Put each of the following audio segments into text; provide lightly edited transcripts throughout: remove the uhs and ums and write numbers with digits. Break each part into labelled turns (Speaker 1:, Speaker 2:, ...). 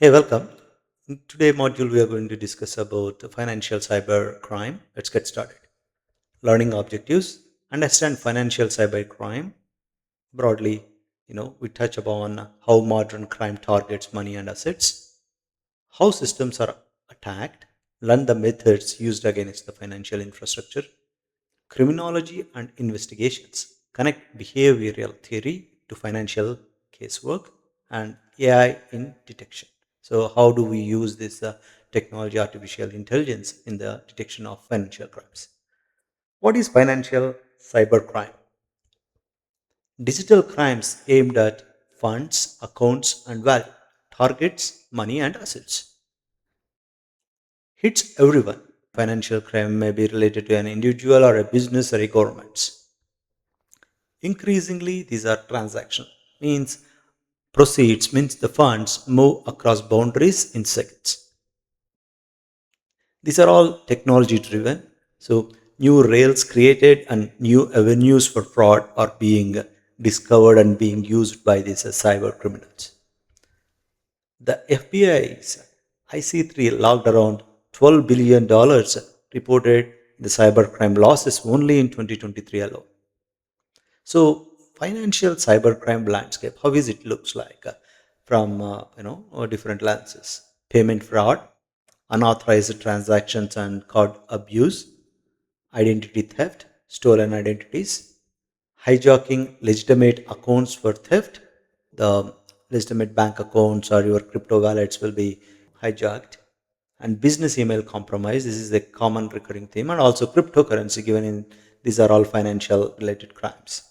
Speaker 1: Hey, welcome. In today's module, we are going to discuss about the financial cyber crime. Let's get started. Learning objectives. Understand financial cyber crime. Broadly, we touch upon how modern crime targets money and assets, how systems are attacked, learn the methods used against the financial infrastructure, criminology and investigations, connect behavioral theory to financial casework, and AI in detection. So, how do we use this technology, artificial intelligence, in the detection of financial crimes? What is financial cybercrime? Digital crimes aimed at funds, accounts, and value, targets money and assets, hits everyone. Financial crime may be related to an individual or a business or a government. Increasingly, these are transactional, means proceeds means the funds move across boundaries in seconds. These are all technology driven. So, new rails created and new avenues for fraud are being discovered and being used by these cyber criminals. The FBI's IC3 logged around $12 billion reported the cybercrime losses only in 2023 alone. So, financial cybercrime landscape, how is it looks like from different lenses? Payment fraud, unauthorized transactions and card abuse, identity theft, stolen identities, hijacking legitimate accounts for theft. The legitimate bank accounts or your crypto wallets will be hijacked. And business email compromise, this is a common recurring theme, and also cryptocurrency, given in these are all financial related crimes.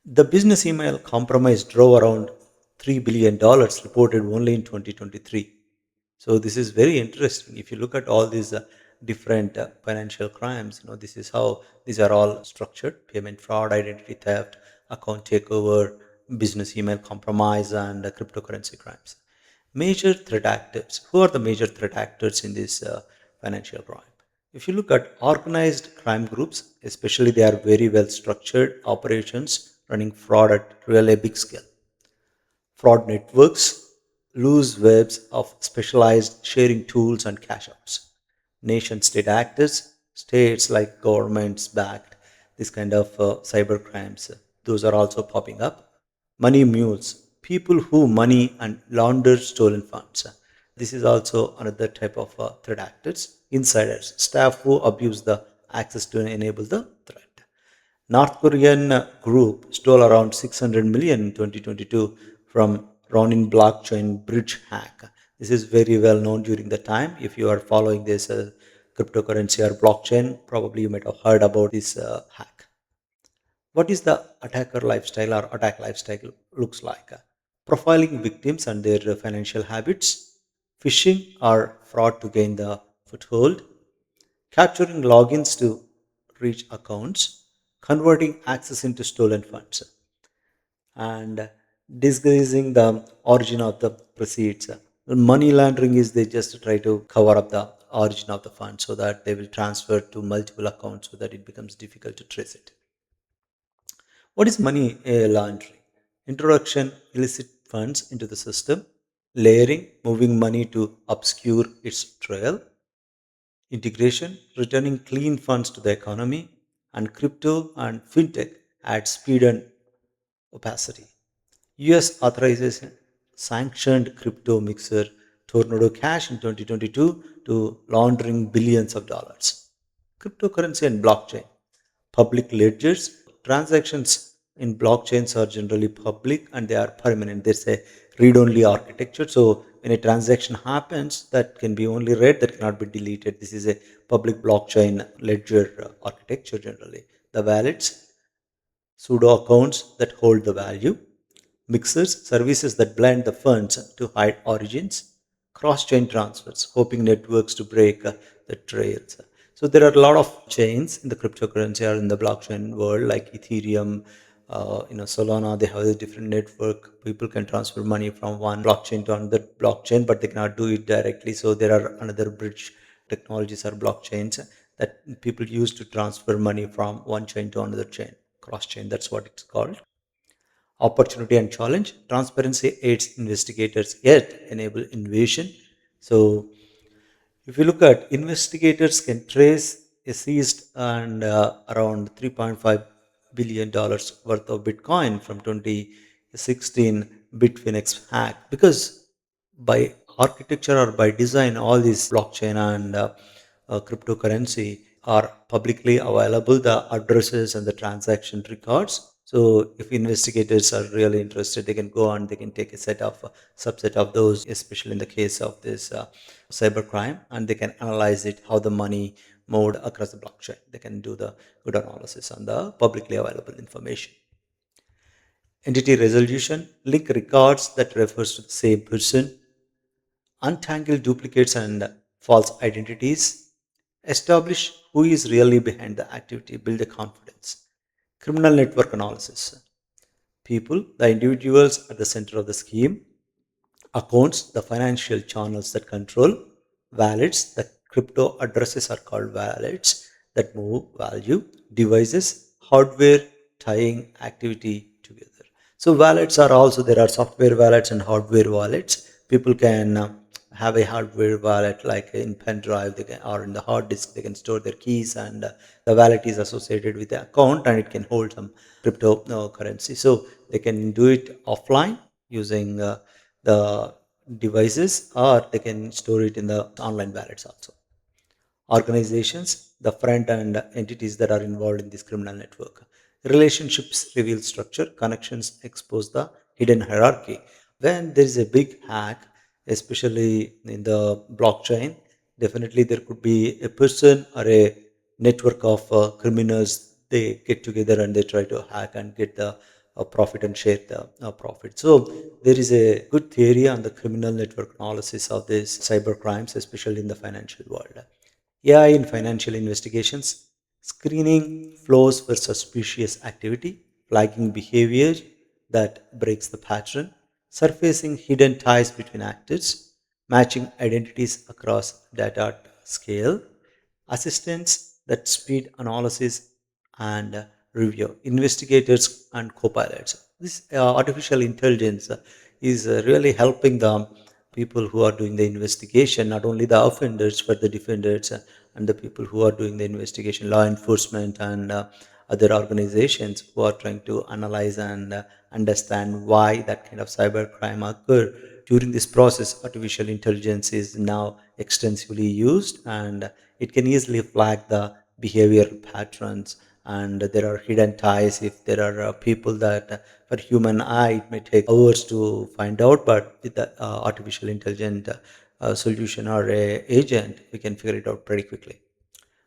Speaker 1: The business email compromise drove around $3 billion reported only in 2023. So this is very interesting. If you look at all these different financial crimes, this is how these are all structured: payment fraud, identity theft, account takeover, business email compromise, and cryptocurrency crimes. Major threat actors. Who are the major threat actors in this financial crime? If you look at organized crime groups, especially, they are very well structured operations running fraud at really big scale. Fraud networks, loose webs of specialized sharing tools and cash outs. Nation state actors, states like governments backed this kind of cyber crimes, those are also popping up. Money mules, people who money and launder stolen funds. This is also another type of threat actors. Insiders, staff who abuse the access to enable the threat. North Korean group stole around 600 million in 2022 from Ronin blockchain bridge hack. This is very well known during the time. If you are following this cryptocurrency or blockchain, probably you might have heard about this hack. What is the attacker lifestyle or attack lifestyle looks like? Profiling victims and their financial habits, phishing or fraud to gain the foothold, capturing logins to reach accounts, converting access into stolen funds, and disguising the origin of the proceeds. Money laundering is they just try to cover up the origin of the fund so that they will transfer to multiple accounts so that it becomes difficult to trace it. What is money laundering? Introduction illicit funds into the system, layering, moving money to obscure its trail, integration, returning clean funds to the economy, and crypto and fintech add speed and opacity. US authorizes sanctioned crypto mixer Tornado Cash in 2022 to laundering billions of dollars. Cryptocurrency and blockchain. Public ledgers. Transactions in blockchains are generally public and they are permanent. There's a read only architecture. So when a transaction happens, that can be only read, that cannot be deleted. This is a public blockchain ledger architecture generally. The wallets, pseudo accounts that hold the value, mixers, services that blend the funds to hide origins, cross chain transfers, hoping networks to break the trails. So there are a lot of chains in the cryptocurrency or in the blockchain world, like Ethereum, Solana. They have a different network. People can transfer money from one blockchain to another blockchain, but they cannot do it directly. So there are another bridge technologies or blockchains that people use to transfer money from one chain to another chain, cross chain. That's what it's called. opportunity and challenge. Transparency aids investigators yet enable innovation. So if you look at investigators can trace a seized and around $3.5 billion worth of Bitcoin from 2016 Bitfinex hack, because by architecture or by design, all these blockchain and cryptocurrency are publicly available, the addresses and the transaction records. So if investigators are really interested, they can go and they can take a set of subset of those, especially in the case of this cybercrime, and they can analyze it, how the money moved across the blockchain. They can do the good analysis on the publicly available information. Entity resolution, link records that refers to the same person, untangle duplicates and false identities, establish who is really behind the activity, build a confidence. Criminal network analysis, people, the individuals at the center of the scheme, accounts, the financial channels that control, wallets, the crypto addresses are called wallets that move value, devices, hardware tying activity together. So wallets are also, there are software wallets and hardware wallets. People can have a hardware wallet like in pen drive, they can, or in the hard disk, they can store their keys, and the wallet is associated with the account and it can hold some cryptocurrency. So they can do it offline using the devices, or they can store it in the online wallets also. Organizations, the front end entities that are involved in this criminal network. Relationships reveal structure, connections expose the hidden hierarchy. When there is a big hack, especially in the blockchain, definitely there could be a person or a network of criminals. They get together and they try to hack and get the profit and share the profit. So there is a good theory on the criminal network analysis of these cyber crimes, especially in the financial world. AI in financial investigations, screening flows for suspicious activity, flagging behavior that breaks the pattern, surfacing hidden ties between actors, matching identities across data at scale, assistants that speed analysis and review, investigators and co-pilots. This artificial intelligence is really helping the people who are doing the investigation, not only the offenders, but the defenders and the people who are doing the investigation, law enforcement and other organizations who are trying to analyze and understand why that kind of cyber crime occur. During this process, artificial intelligence is now extensively used, and it can easily flag the behavioral patterns, and there are hidden ties. If there are people that for human eye it may take hours to find out, but with the artificial intelligent solution or a agent, we can figure it out pretty quickly.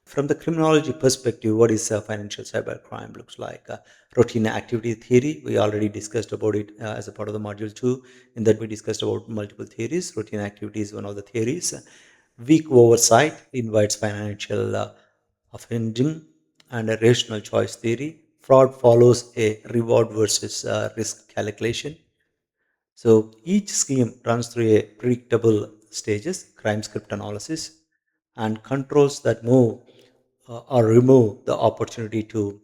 Speaker 1: From the criminology perspective, what is financial cybercrime looks like? Routine activity theory, we already discussed about it as a part of the module 2. In that, we discussed about multiple theories. Routine activity is one of the theories. Weak oversight invites financial offending, and a rational choice theory. Fraud follows a reward versus risk calculation. So each scheme runs through a predictable stages, crime script analysis, and controls that move or remove the opportunity to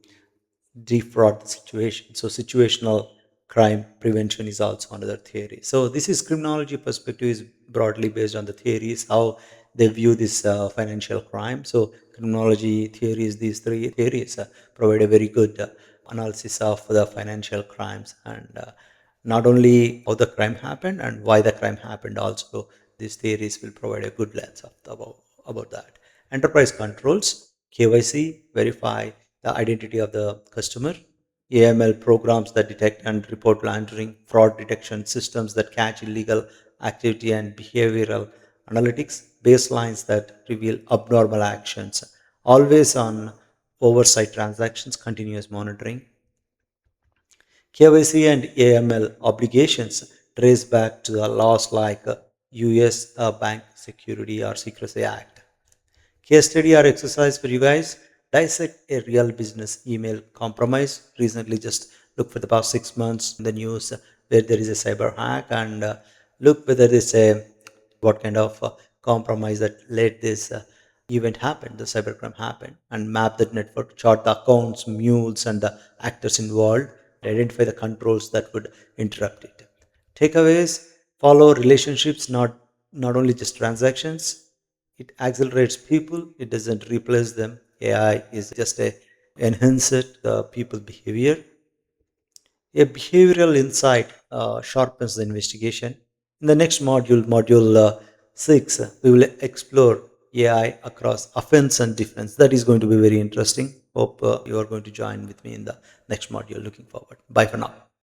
Speaker 1: defraud the situation. So situational crime prevention is also another theory. So this is criminology perspective is broadly based on the theories, how they view this financial crime. So criminology theories, these three theories provide a very good analysis of the financial crimes, and not only how the crime happened and why the crime happened, also these theories will provide a good lens of about that. Enterprise controls, KYC, verify the identity of the customer, AML programs that detect and report laundering, fraud detection systems that catch illegal activity, and behavioral analytics, baselines that reveal abnormal actions, always on oversight transactions, continuous monitoring. KYC and AML obligations trace back to the laws like US Bank Security or Secrecy Act. Case study or exercise for you guys. Dissect a real business email compromise. Recently, just look for the past 6 months in the news where there is a cyber hack, and look whether there's a what kind of compromise that led this event happen, the cybercrime happen, and map that network, chart the accounts, mules, and the actors involved. identify the controls that would interrupt it. Takeaways: follow relationships, not only just transactions. It accelerates people, it doesn't replace them. AI is just a enhancer the people behavior. A behavioral insight sharpens the investigation. In the next module, module 6, we will explore AI across offense and defense. That is going to be very interesting. Hope you are going to join with me in the next module. Looking forward. Bye for now.